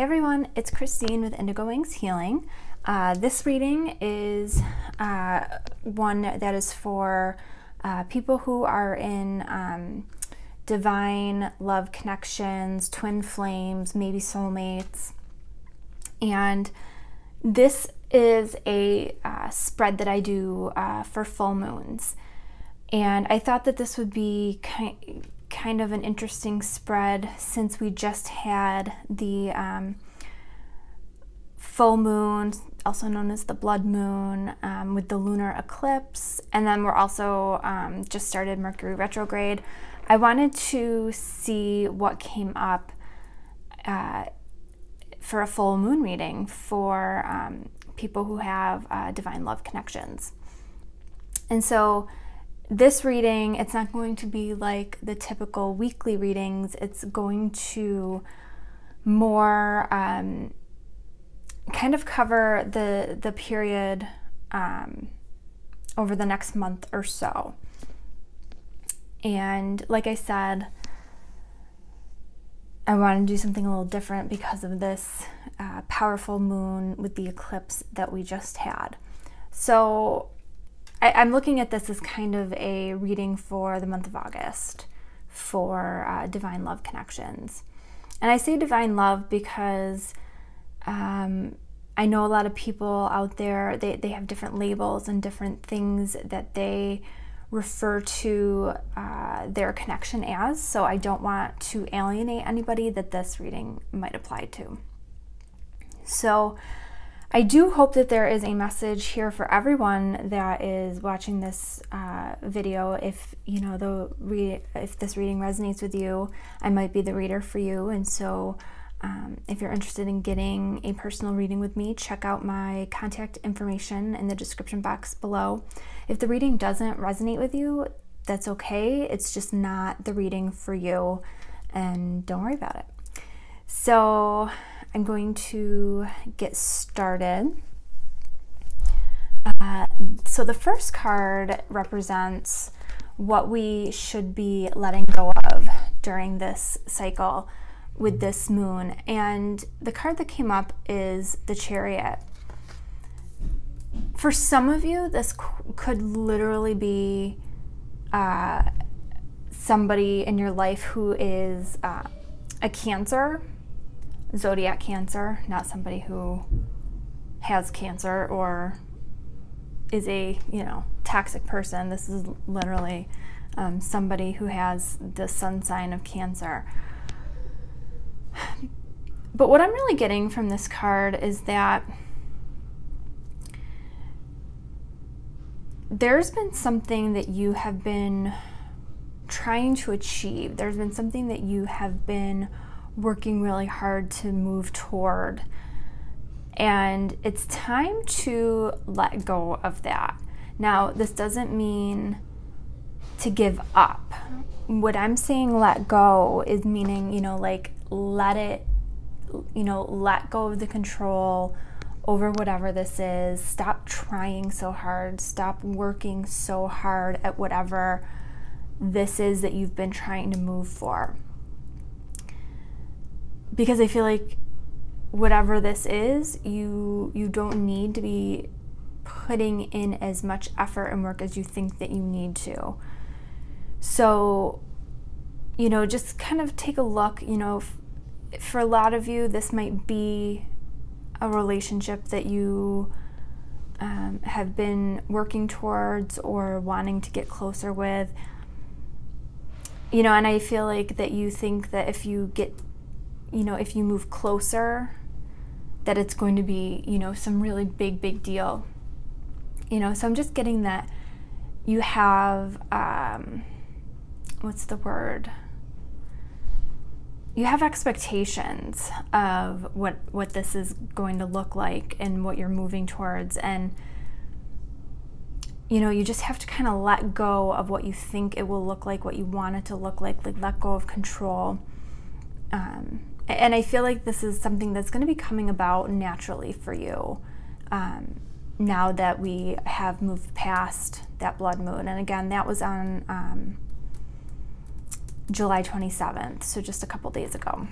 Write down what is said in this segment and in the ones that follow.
Hey everyone, it's Christine with Indigo Wings Healing. This reading is one that is for people who are in divine love connections, twin flames, maybe soulmates. And this is a spread that I do for full moons. And I thought that this would be kind of an interesting spread since we just had the full moon, also known as the blood moon, with the lunar eclipse, and then we're also just started Mercury retrograde. I wanted to see what came up for a full moon reading for people who have divine love connections. And so this reading, it's not going to be like the typical weekly readings. It's going to more kind of cover the period over the next month or so. And like I said, I want to do something a little different because of this powerful moon with the eclipse that we just had. So I'm looking at this as kind of a reading for the month of August for divine love connections. And I say divine love because I know a lot of people out there, they have different labels and different things that they refer to their connection as. So I don't want to alienate anybody that this reading might apply to. So I do hope that there is a message here for everyone that is watching this video. If you know if this reading resonates with you, I might be the reader for you. And so if you're interested in getting a personal reading with me, check out my contact information in the description box below. If the reading doesn't resonate with you, that's okay. It's just not the reading for you, and don't worry about it. So I'm going to get started. So the first card represents what we should be letting go of during this cycle with this moon. And the card that came up is the Chariot. For some of you, this could literally be somebody in your life who is a Cancer, zodiac Cancer, not somebody who has cancer or is a toxic person. This is literally somebody who has the sun sign of Cancer. But what I'm really getting from this card is that there's been something that you have been trying to achieve. There's been something that you have been working really hard to move toward, and it's time to let go of that. Now, this doesn't mean to give up. What I'm saying let go is meaning, like let it, let go of the control over whatever this is. Stop trying so hard. Stop working so hard at whatever this is that you've been trying to move for. Because I feel like whatever this is, you don't need to be putting in as much effort and work as you think that you need to. So, just kind of take a look. For a lot of you, this might be a relationship that you have been working towards or wanting to get closer with. And I feel like that you think that if you get if you move closer, that it's going to be, some really big deal. So I'm just getting that you have, what's the word? You have expectations of what this is going to look like and what you're moving towards. And, you just have to kind of let go of what you think it will look like, what you want it to look like let go of control. And I feel like this is something that's going to be coming about naturally for you now that we have moved past that blood moon. And again, that was on July 27th, so just a couple days ago.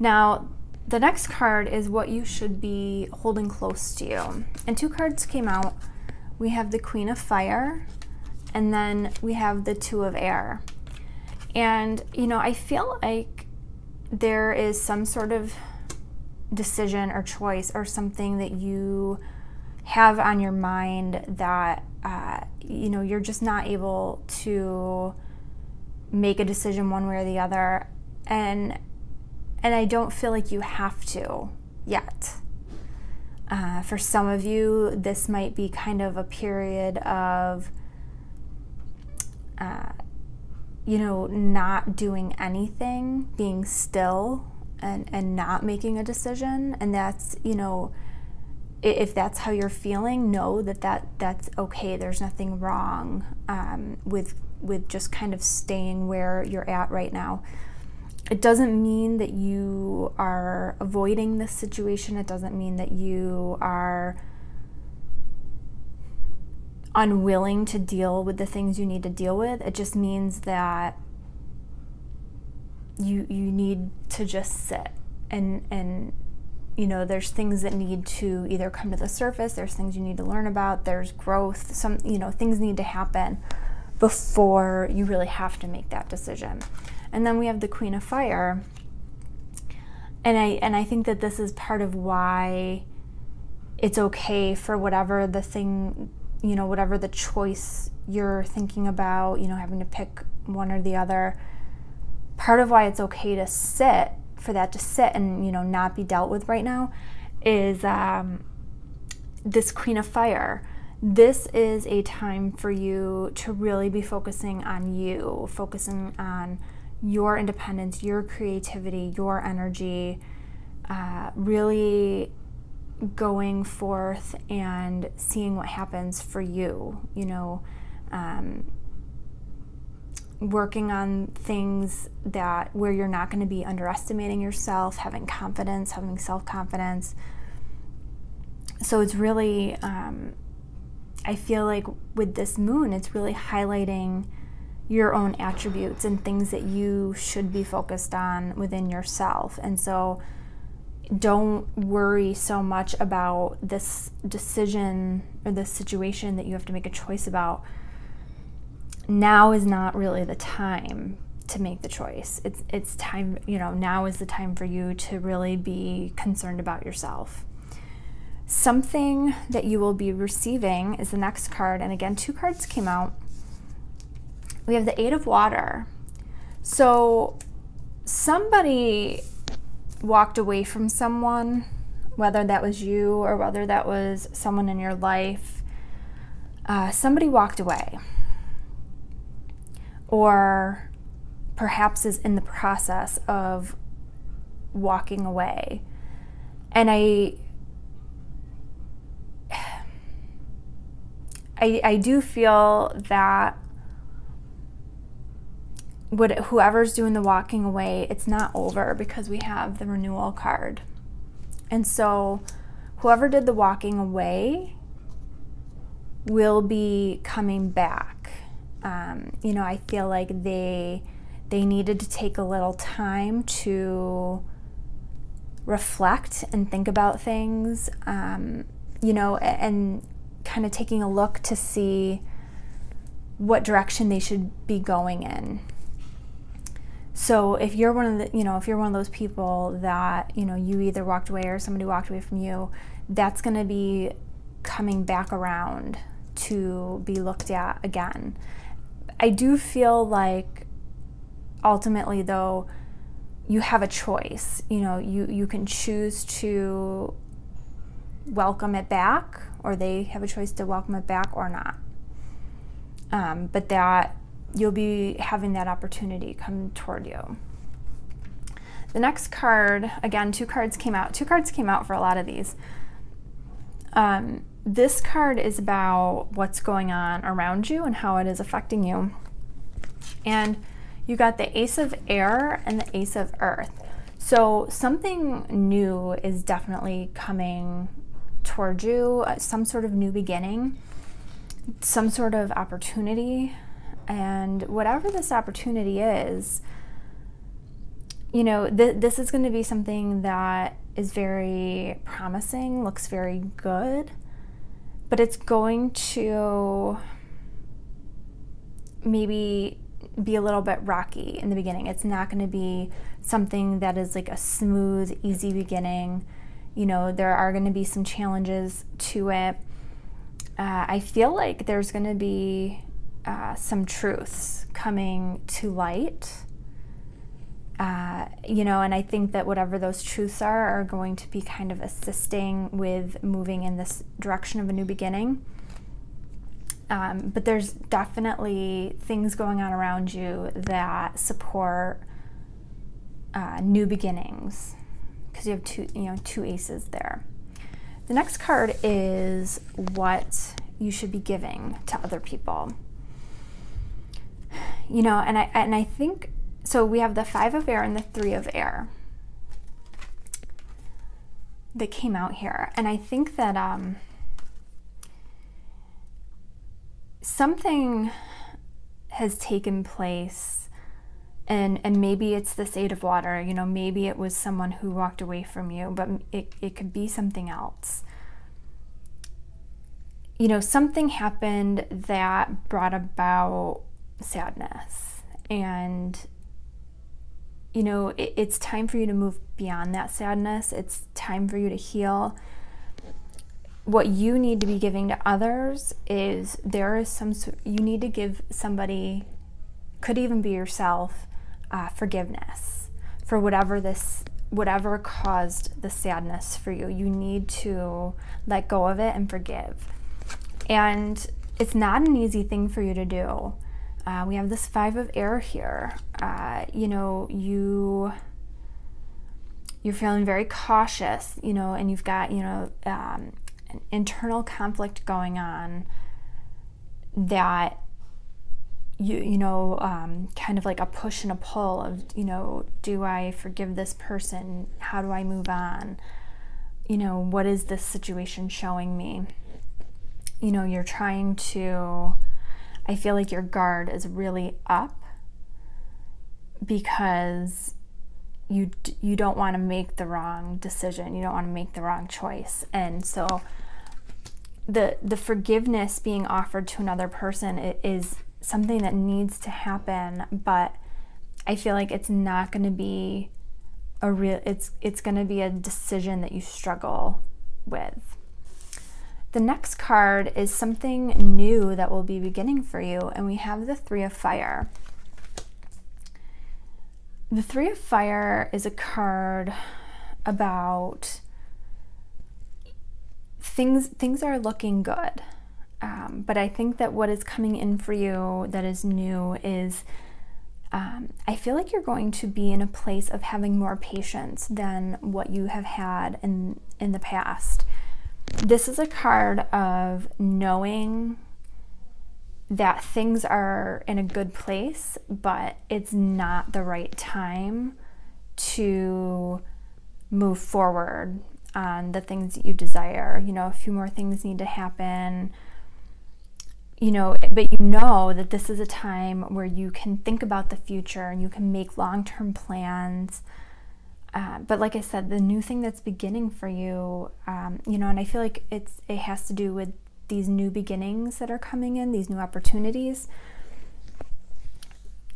Now, the next card is what you should be holding close to you. And 2 cards came out. We have the Queen of Fire, and then we have the Two of Air. And, you know, I feel like there is some sort of decision or choice or something that you have on your mind that, you know, you're just not able to make a decision one way or the other. And I don't feel like you have to yet. For some of you, this might be kind of a period of, you know, not doing anything, being still and not making a decision. And that's, you know, if that's how you're feeling, know that's okay. There's nothing wrong with just kind of staying where you're at right now. It doesn't mean that you are avoiding this situation. It doesn't mean that you are unwilling to deal with the things you need to deal with. It just means that you need to just sit and you know, there's things that need to either come to the surface, there's things you need to learn about, there's growth, some, you know, things need to happen before you really have to make that decision. And then we have the Queen of Fire. And I think that this is part of why it's okay for whatever the thing, you know, whatever the choice you're thinking about, you know, having to pick one or the other. Part of why it's okay to sit, for that to sit and, you know, not be dealt with right now is this Queen of Fire. This is a time for you to really be focusing on you, focusing on your independence, your creativity, your energy, really going forth and seeing what happens for you, you know, working on things that where you're not going to be underestimating yourself, having confidence, having self-confidence. So it's really, I feel like with this moon, it's really highlighting your own attributes and things that you should be focused on within yourself. And so don't worry so much about this decision or this situation that you have to make a choice about. Now is not really the time to make the choice. It's time, you know, now is the time for you to really be concerned about yourself. Something that you will be receiving is the next card. And again, 2 cards came out. We have the Eight of Water. So somebody walked away from someone, whether that was you or whether that was someone in your life. Somebody walked away, or perhaps is in the process of walking away. And I do feel that whoever's doing the walking away, it's not over, because we have the Renewal card. And so whoever did the walking away will be coming back. You know, I feel like they needed to take a little time to reflect and think about things, you know, and kind of taking a look to see what direction they should be going in. So if you're one of the, you know, if you're one of those people that, you know, you either walked away or somebody walked away from you, that's going to be coming back around to be looked at again. I do feel like ultimately, though, you have a choice. You know, you can choose to welcome it back, or they have a choice to welcome it back or not. But that you'll be having that opportunity come toward you. The next card, again, 2 cards came out. 2 cards came out for a lot of these. This card is about what's going on around you and how it is affecting you. And you got the Ace of Air and the Ace of Earth. So something new is definitely coming toward you, some sort of new beginning, some sort of opportunity. And whatever this opportunity is, you know, this is going to be something that is very promising, looks very good, but it's going to maybe be a little bit rocky in the beginning. It's not going to be something that is like a smooth, easy beginning. You know, there are going to be some challenges to it. I feel like there's going to be some truths coming to light. You know, and I think that whatever those truths are going to be kind of assisting with moving in this direction of a new beginning. But there's definitely things going on around you that support new beginnings, because you have two aces there. The next card is what you should be giving to other people. You know, and I think, so we have the 5 of air and the 3 of air that came out here. And I think that something has taken place, and maybe it's this 8 of water. You know, maybe it was someone who walked away from you, but it could be something else. You know, something happened that brought about sadness, and you know, it's time for you to move beyond that sadness. It's time for you to heal. What you need to be giving to others is you need to give somebody, could even be yourself, forgiveness for whatever caused the sadness for you. You need to let go of it and forgive. And it's not an easy thing for you to do. We have this 5 of air here. You know, you're feeling very cautious, you know, and you've got, you know, an internal conflict going on that you know, kind of like a push and a pull of, you know, do I forgive this person? How do I move on? You know, what is this situation showing me? You know, you're trying to, I feel like your guard is really up because you don't want to make the wrong decision. You don't want to make the wrong choice. And so the forgiveness being offered to another person is something that needs to happen, but I feel like it's not going to be it's going to be a decision that you struggle with. The next card is something new that will be beginning for you, and we have the 3 of fire. The 3 of fire is a card about things are looking good. But I think that what is coming in for you that is new is I feel like you're going to be in a place of having more patience than what you have had in the past. This is a card of knowing that things are in a good place, but it's not the right time to move forward on the things that you desire. You know, a few more things need to happen. You know, but you know that this is a time where you can think about the future and you can make long-term plans. But like I said, the new thing that's beginning for you, you know, and I feel like it has to do with these new beginnings that are coming in, these new opportunities.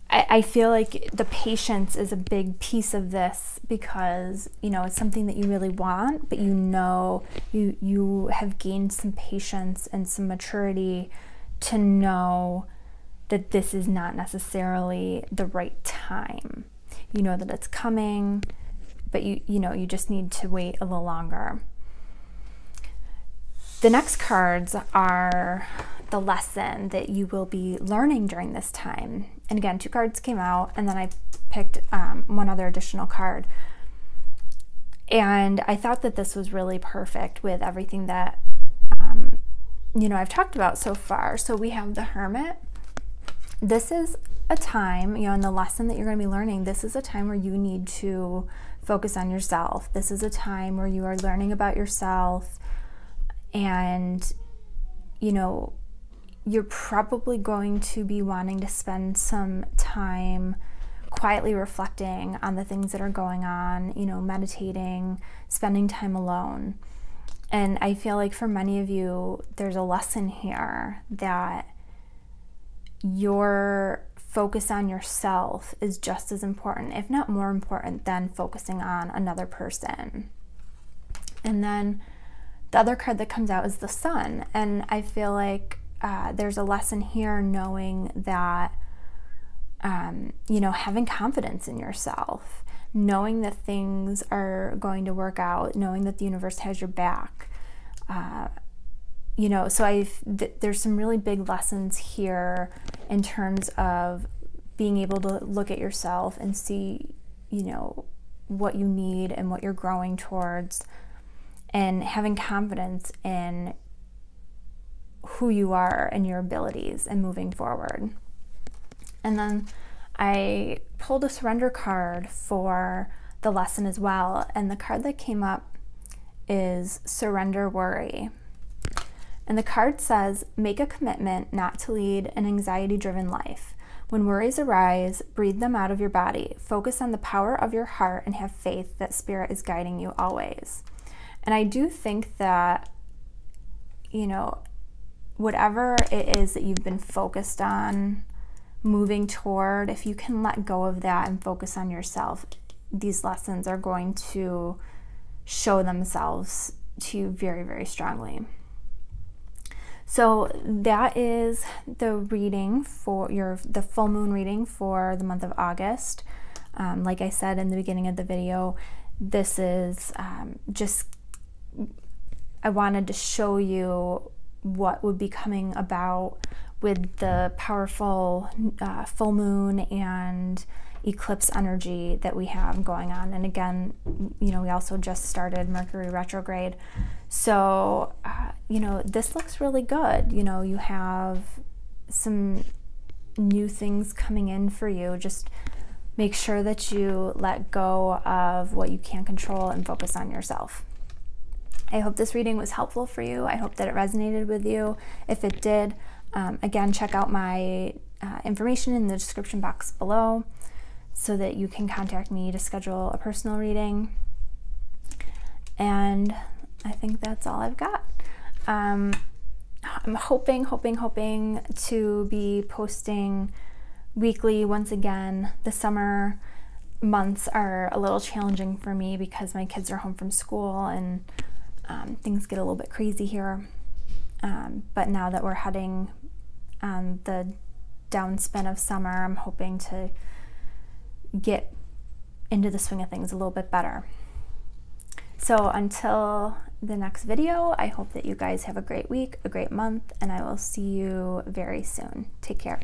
I feel like the patience is a big piece of this because, you know, it's something that you really want, but you know, you have gained some patience and some maturity to know that this is not necessarily the right time. You know that it's coming, but you know, you just need to wait a little longer. The next cards are the lesson that you will be learning during this time. And again, 2 cards came out, and then I picked one other additional card. And I thought that this was really perfect with everything that you know, I've talked about so far. So we have the Hermit. This is a time, you know, in the lesson that you're going to be learning, this is a time where you need to focus on yourself. This is a time where you are learning about yourself, and, you know, you're probably going to be wanting to spend some time quietly reflecting on the things that are going on, you know, meditating, spending time alone. And I feel like for many of you, there's a lesson here that your focus on yourself is just as important, if not more important, than focusing on another person. And then the other card that comes out is the Sun. And I feel like there's a lesson here knowing that, you know, having confidence in yourself, knowing that things are going to work out, knowing that the universe has your back. You know, so there's some really big lessons here in terms of being able to look at yourself and see, you know, what you need and what you're growing towards, and having confidence in who you are and your abilities and moving forward. And then I pulled a surrender card for the lesson as well, and the card that came up is Surrender Worry. And the card says, make a commitment not to lead an anxiety-driven life. When worries arise, breathe them out of your body. Focus on the power of your heart and have faith that Spirit is guiding you always. And I do think that, you know, whatever it is that you've been focused on moving toward, if you can let go of that and focus on yourself, these lessons are going to show themselves to you very, very strongly. So that is the reading for the full moon reading for the month of August. Like I said in the beginning of the video, this is I wanted to show you what would be coming about with the powerful full moon and eclipse energy that we have going on. And again, you know, we also just started Mercury retrograde. So, you know, this looks really good. You know, you have some new things coming in for you. Just make sure that you let go of what you can't control and focus on yourself. I hope this reading was helpful for you. I hope that it resonated with you. If it did, again, check out my information in the description box below so that you can contact me to schedule a personal reading. And I think that's all I've got. I'm hoping to be posting weekly once again. The summer months are a little challenging for me because my kids are home from school and things get a little bit crazy here. But now that we're heading on the downspin of summer, I'm hoping to get into the swing of things a little bit better. So until the next video, I hope that you guys have a great week, a great month, and I will see you very soon. Take care.